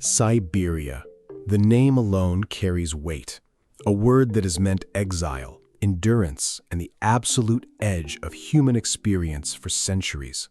Siberia. The name alone carries weight, a word that has meant exile, endurance, and the absolute edge of human experience for centuries.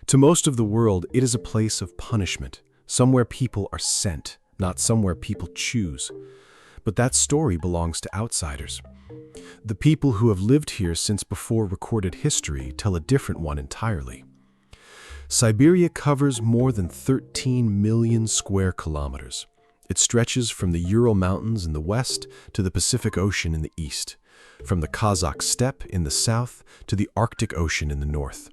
To most of the world, it is a place of punishment, somewhere people are sent, not somewhere people choose. But that story belongs to outsiders. The people who have lived here since before recorded history tell a different one entirely. Siberia covers more than 13 million square kilometers. It stretches from the Ural Mountains in the west to the Pacific Ocean in the east, from the Kazakh steppe in the south to the Arctic Ocean in the north.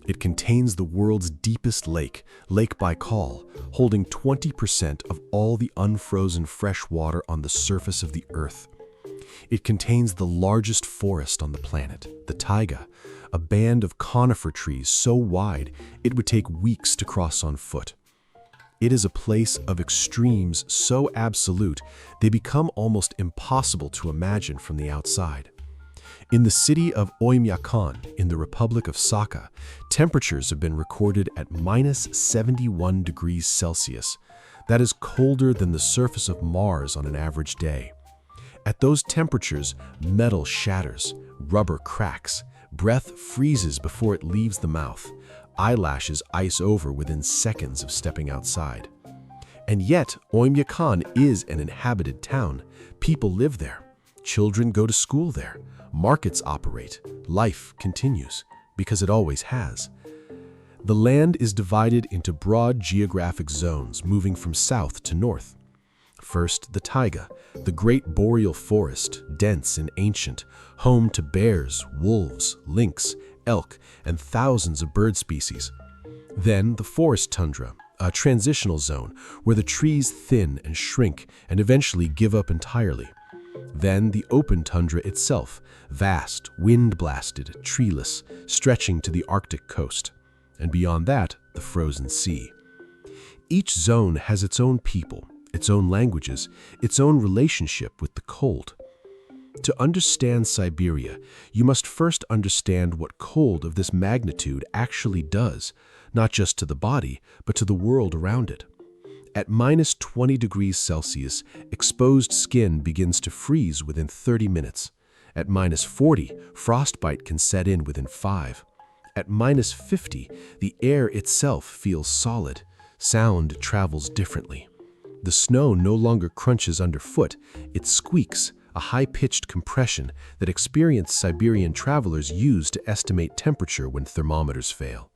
It contains the world's deepest lake, Lake Baikal, holding 20% of all the unfrozen fresh water on the surface of the Earth. It contains the largest forest on the planet, the taiga, a band of conifer trees so wide it would take weeks to cross on foot. It is a place of extremes so absolute they become almost impossible to imagine from the outside. In the city of Oymyakon, in the Republic of Sakha, temperatures have been recorded at -71 degrees Celsius. That is colder than the surface of Mars on an average day. At those temperatures, metal shatters, rubber cracks, breath freezes before it leaves the mouth, eyelashes ice over within seconds of stepping outside. And yet, Oymyakon is an inhabited town. People live there. Children go to school there. Markets operate. Life continues, because it always has. The land is divided into broad geographic zones moving from south to north. First, the taiga, the great boreal forest, dense and ancient, home to bears, wolves, lynx, elk, and thousands of bird species. Then the forest tundra, a transitional zone where the trees thin and shrink and eventually give up entirely. Then the open tundra itself, vast, wind-blasted, treeless, stretching to the Arctic coast. And beyond that, the frozen sea. Each zone has its own people, its own languages, its own relationship with the cold. To understand Siberia, you must first understand what cold of this magnitude actually does, not just to the body, but to the world around it. At -20 degrees Celsius, exposed skin begins to freeze within 30 minutes. At -40, frostbite can set in within 5. At -50, the air itself feels solid. Sound travels differently. The snow no longer crunches underfoot, it squeaks, a high-pitched compression that experienced Siberian travelers use to estimate temperature when thermometers fail.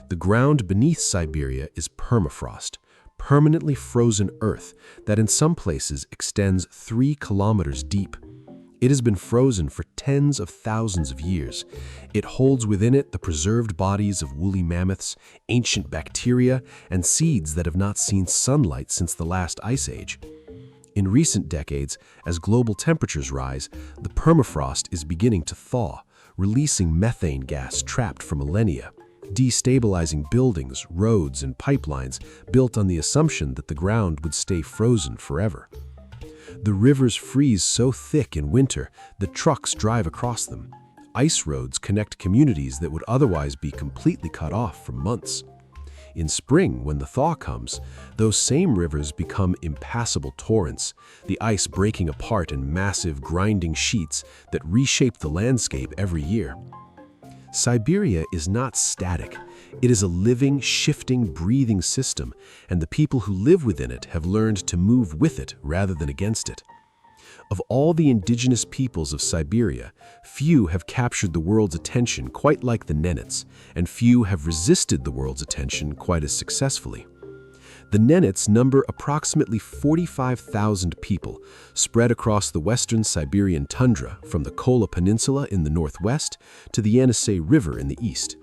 The ground beneath Siberia is permafrost, permanently frozen earth that in some places extends 3 kilometers deep. It has been frozen for tens of thousands of years. It holds within it the preserved bodies of woolly mammoths, ancient bacteria, and seeds that have not seen sunlight since the last ice age. In recent decades, as global temperatures rise, the permafrost is beginning to thaw, releasing methane gas trapped for millennia, destabilizing buildings, roads, and pipelines built on the assumption that the ground would stay frozen forever. The rivers freeze so thick in winter that trucks drive across them. Ice roads connect communities that would otherwise be completely cut off for months. In spring, when the thaw comes, those same rivers become impassable torrents, the ice breaking apart in massive, grinding sheets that reshape the landscape every year. Siberia is not static. It is a living, shifting, breathing system, and the people who live within it have learned to move with it rather than against it. Of all the indigenous peoples of Siberia, few have captured the world's attention quite like the Nenets, and few have resisted the world's attention quite as successfully. The Nenets number approximately 45,000 people, spread across the western Siberian tundra from the Kola Peninsula in the northwest to the Yenisei River in the east.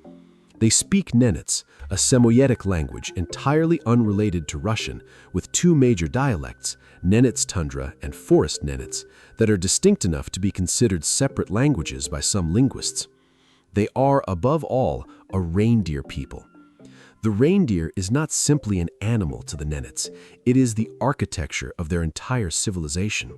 They speak Nenets, a Samoyedic language entirely unrelated to Russian, with 2 major dialects, Nenets Tundra and Forest Nenets, that are distinct enough to be considered separate languages by some linguists. They are, above all, a reindeer people. The reindeer is not simply an animal to the Nenets, it is the architecture of their entire civilization.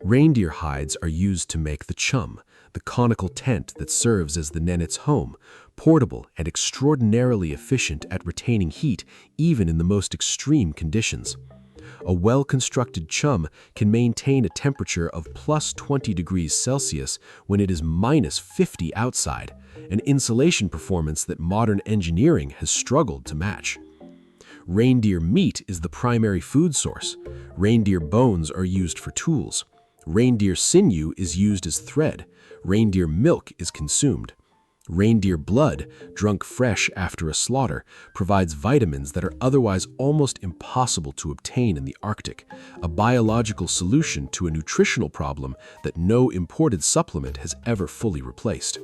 Reindeer hides are used to make the Chum, the conical tent that serves as the Nenets' home, portable and extraordinarily efficient at retaining heat even in the most extreme conditions. A well-constructed chum can maintain a temperature of plus 20 degrees Celsius when it is minus 50 outside, an insulation performance that modern engineering has struggled to match. Reindeer meat is the primary food source. Reindeer bones are used for tools. Reindeer sinew is used as thread. Reindeer milk is consumed. Reindeer blood, drunk fresh after a slaughter, provides vitamins that are otherwise almost impossible to obtain in the Arctic, a biological solution to a nutritional problem that no imported supplement has ever fully replaced.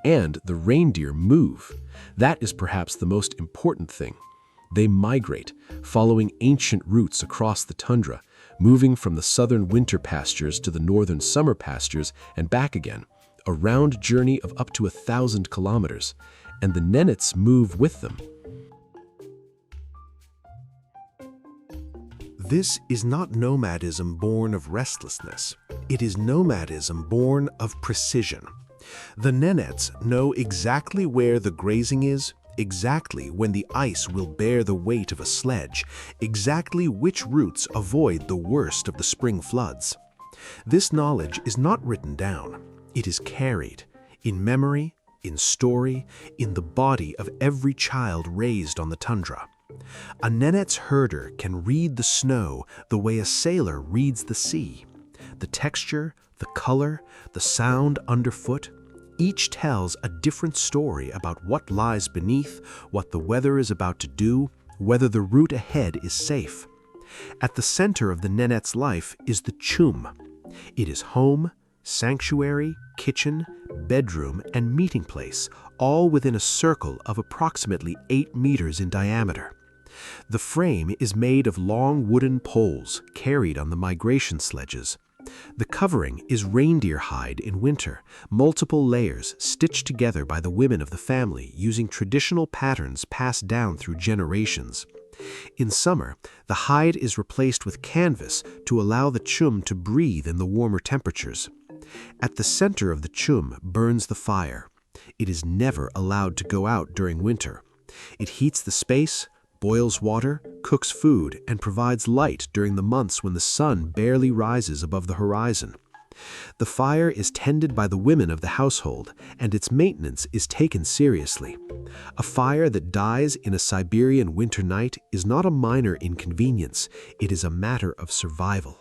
And the reindeer move. That is perhaps the most important thing. They migrate, following ancient routes across the tundra, moving from the southern winter pastures to the northern summer pastures and back again, a round journey of up to 1,000 kilometers, and the Nenets move with them. This is not nomadism born of restlessness. It is nomadism born of precision. The Nenets know exactly where the grazing is, exactly when the ice will bear the weight of a sledge, exactly which routes avoid the worst of the spring floods. This knowledge is not written down. It is carried in memory, in story, in the body of every child raised on the tundra. A Nenets herder can read the snow the way a sailor reads the sea. The texture, the color, the sound underfoot, each tells a different story about what lies beneath, what the weather is about to do, whether the route ahead is safe. At the center of the Nenets' life is the Chum. It is home, sanctuary, kitchen, bedroom, and meeting place, all within a circle of approximately 8 meters in diameter. The frame is made of long wooden poles carried on the migration sledges. The covering is reindeer hide in winter, multiple layers stitched together by the women of the family using traditional patterns passed down through generations. In summer, the hide is replaced with canvas to allow the chum to breathe in the warmer temperatures. At the center of the chum burns the fire. It is never allowed to go out during winter. It heats the space, boils water, cooks food, and provides light during the months when the sun barely rises above the horizon. The fire is tended by the women of the household, and its maintenance is taken seriously. A fire that dies in a Siberian winter night is not a minor inconvenience, it is a matter of survival.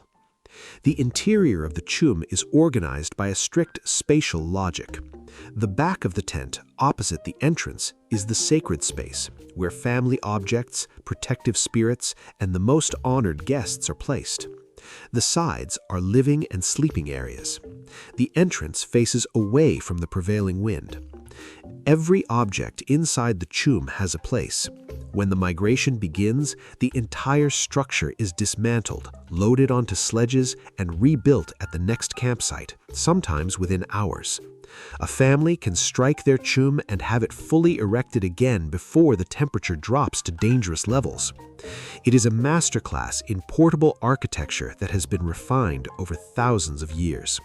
The interior of the chum is organized by a strict spatial logic. The back of the tent, opposite the entrance, is the sacred space, where family objects, protective spirits, and the most honored guests are placed. The sides are living and sleeping areas. The entrance faces away from the prevailing wind. Every object inside the chum has a place. When the migration begins, the entire structure is dismantled, loaded onto sledges, and rebuilt at the next campsite, sometimes within hours. A family can strike their chum and have it fully erected again before the temperature drops to dangerous levels. It is a masterclass in portable architecture that has been refined over thousands of years.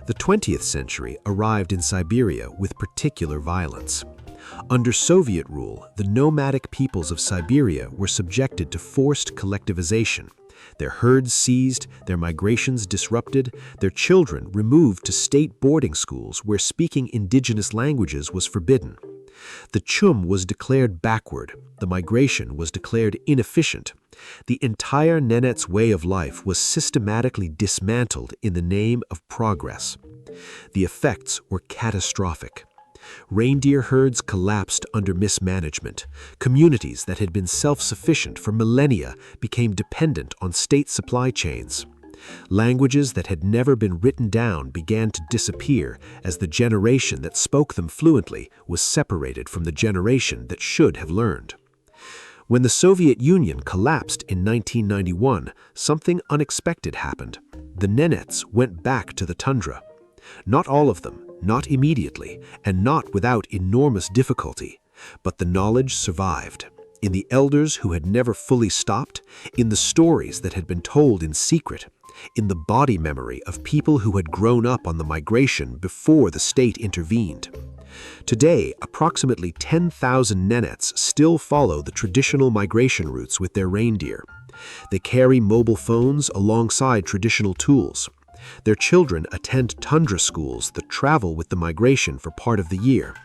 The 20th century arrived in Siberia with particular violence. Under Soviet rule, the nomadic peoples of Siberia were subjected to forced collectivization. Their herds seized, their migrations disrupted, their children removed to state boarding schools where speaking indigenous languages was forbidden. The chum was declared backward, the migration was declared inefficient. The entire Nenets' way of life was systematically dismantled in the name of progress. The effects were catastrophic. Reindeer herds collapsed under mismanagement. Communities that had been self-sufficient for millennia became dependent on state supply chains. Languages that had never been written down began to disappear as the generation that spoke them fluently was separated from the generation that should have learned. When the Soviet Union collapsed in 1991, something unexpected happened. The Nenets went back to the tundra. Not all of them, not immediately, and not without enormous difficulty, but the knowledge survived. In the elders who had never fully stopped, in the stories that had been told in secret, in the body memory of people who had grown up on the migration before the state intervened. Today, approximately 10,000 Nenets still follow the traditional migration routes with their reindeer. They carry mobile phones alongside traditional tools. Their children attend Tundra schools that travel with the migration for part of the year.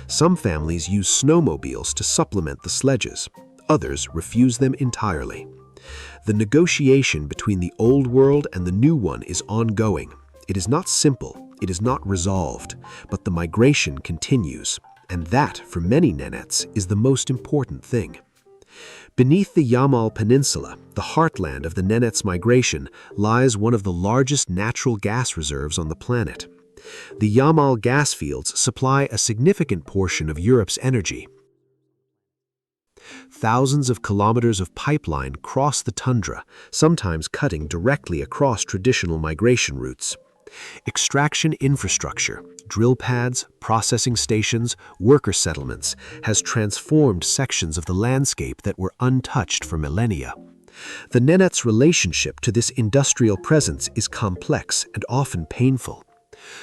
Some families use snowmobiles to supplement the sledges. Others refuse them entirely. The negotiation between the old world and the new one is ongoing. It is not simple, it is not resolved, but the migration continues. And that, for many Nenets, is the most important thing. Beneath the Yamal Peninsula, the heartland of the Nenets migration, lies one of the largest natural gas reserves on the planet. The Yamal gas fields supply a significant portion of Europe's energy. Thousands of kilometers of pipeline cross the tundra, sometimes cutting directly across traditional migration routes. Extraction infrastructure, drill pads, processing stations, worker settlements, has transformed sections of the landscape that were untouched for millennia. The Nenets' relationship to this industrial presence is complex and often painful.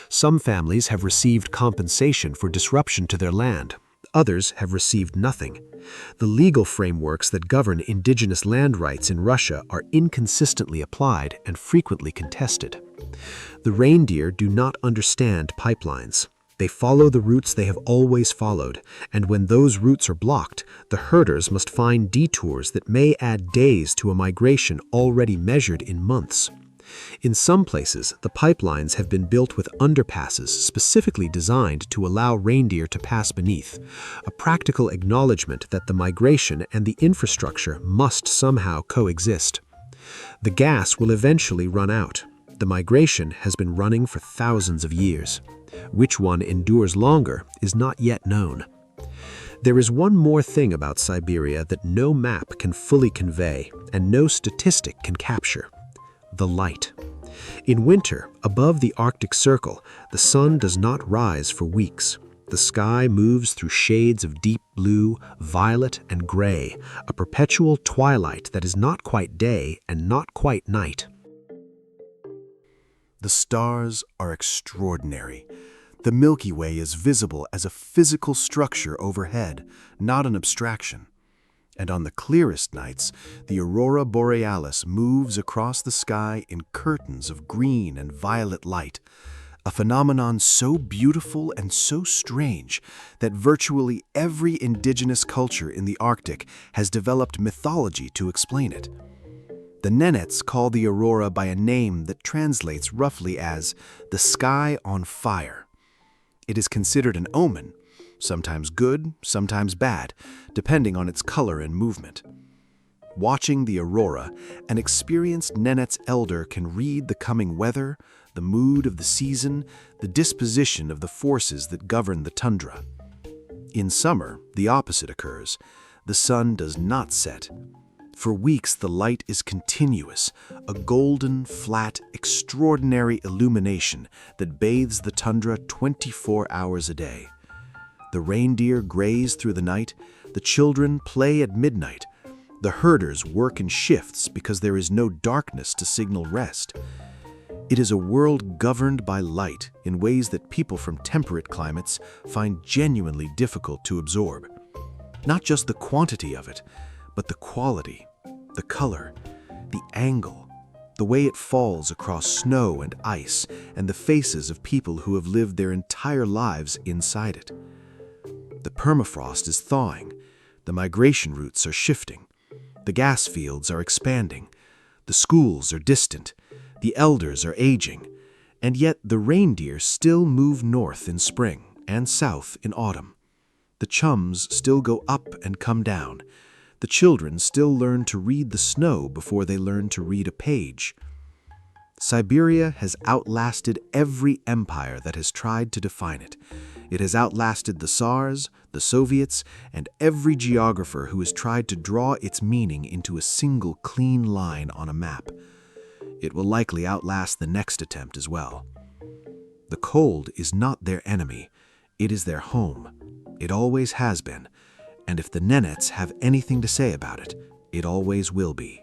Some families have received compensation for disruption to their land. Others have received nothing. The legal frameworks that govern indigenous land rights in Russia are inconsistently applied and frequently contested. The reindeer do not understand pipelines. They follow the routes they have always followed, and when those routes are blocked, the herders must find detours that may add days to a migration already measured in months. In some places, the pipelines have been built with underpasses specifically designed to allow reindeer to pass beneath, a practical acknowledgement that the migration and the infrastructure must somehow coexist. The gas will eventually run out. The migration has been running for thousands of years. Which one endures longer is not yet known. There is one more thing about Siberia that no map can fully convey and no statistic can capture: the light. In winter, above the Arctic Circle, the sun does not rise for weeks. The sky moves through shades of deep blue, violet, and gray, a perpetual twilight that is not quite day and not quite night. The stars are extraordinary. The Milky Way is visible as a physical structure overhead, not an abstraction. And on the clearest nights, the aurora borealis moves across the sky in curtains of green and violet light, a phenomenon so beautiful and so strange that virtually every indigenous culture in the Arctic has developed mythology to explain it. The Nenets call the aurora by a name that translates roughly as the sky on fire. It is considered an omen, sometimes good, sometimes bad, depending on its color and movement. Watching the aurora, an experienced Nenets elder can read the coming weather, the mood of the season, the disposition of the forces that govern the tundra. In summer, the opposite occurs. The sun does not set. For weeks, the light is continuous, a golden, flat, extraordinary illumination that bathes the tundra 24 hours a day. The reindeer graze through the night, the children play at midnight, the herders work in shifts because there is no darkness to signal rest. It is a world governed by light in ways that people from temperate climates find genuinely difficult to absorb. Not just the quantity of it, but the quality, the color, the angle, the way it falls across snow and ice, and the faces of people who have lived their entire lives inside it. The permafrost is thawing, the migration routes are shifting, the gas fields are expanding, the schools are distant, the elders are aging, and yet the reindeer still move north in spring and south in autumn. The chums still go up and come down. The children still learn to read the snow before they learn to read a page. Siberia has outlasted every empire that has tried to define it. It has outlasted the Tsars, the Soviets, and every geographer who has tried to draw its meaning into a single clean line on a map. It will likely outlast the next attempt as well. The cold is not their enemy. It is their home. It always has been. And if the Nenets have anything to say about it, it always will be.